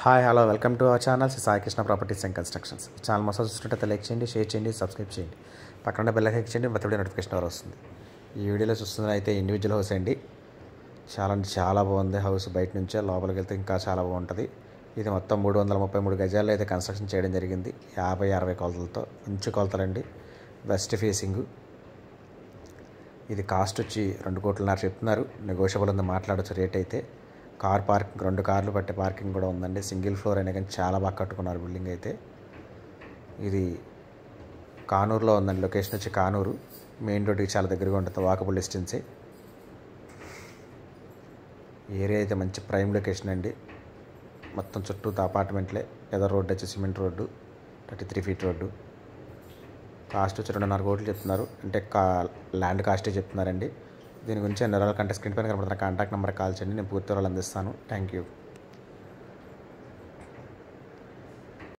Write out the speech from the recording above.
Hi hello welcome to our channel Shri Sai Krishna properties and constructions. Channel మసాజ్ చూసినట్టయితే like చేయండి, share చేయండి, సబ్స్క్రైబ్ చేయండి, పక్కన బెల్ ఐకాన్ చేయండి, ప్రతి నోటిఫికేషన్ ఎవరు వస్తుంది. ఈ వీడియోలో చూస్తున్న అయితే ఇండివిజువల్ హౌస్ అండి. చాలా బాగుంది హౌస్. బయట నుంచే లోపలికి వెళ్తే ఇంకా చాలా బాగుంటుంది. ఇది మొత్తం 333 గజాల్లో అయితే కన్స్ట్రక్షన్ చేయడం జరిగింది. 50-60 కొలతలతో మంచి కొలతలండి. West facing. ఇది కాస్ట్ వచ్చి 2.5 కోట్ల చెప్తున్నారు. నెగోషియబుల్ ఉంది, మాట్లాడచ్చు రేట్ అయితే. కార్ పార్కింగ్ 2 కార్లు పట్టే పార్కింగ్ కూడా ఉందండి. సింగిల్ ఫ్లోర్ అయినా కానీ చాలా బాగా కట్టుకున్నారు బిల్డింగ్ అయితే. ఇది కానూరులో ఉందండి. లొకేషన్ వచ్చి కానూరు. మెయిన్ రోడ్డుకి చాలా దగ్గరగా ఉంటుంది, వాకబుల్ డిస్టెన్సే. ఏరియా అయితే మంచి ప్రైమ్ లొకేషన్ అండి. మొత్తం చుట్టూ అపార్ట్మెంట్లే. ఏదో రోడ్డు వచ్చి cement road, 33 feet road. Cost వచ్చి 2.5 కోట్లు చెప్తున్నారు. అంటే ల్యాండ్ కాస్టే చెప్తున్నారండి. దీని గురించి అన్ని వివరాల కంటే స్క్రీన్ పైన కనబడుతున్న కాంటాక్ట్ నెంబర్ కాల్ చేయండి. నేను పూర్తి వివరాలు అందిస్తాను. Thank you.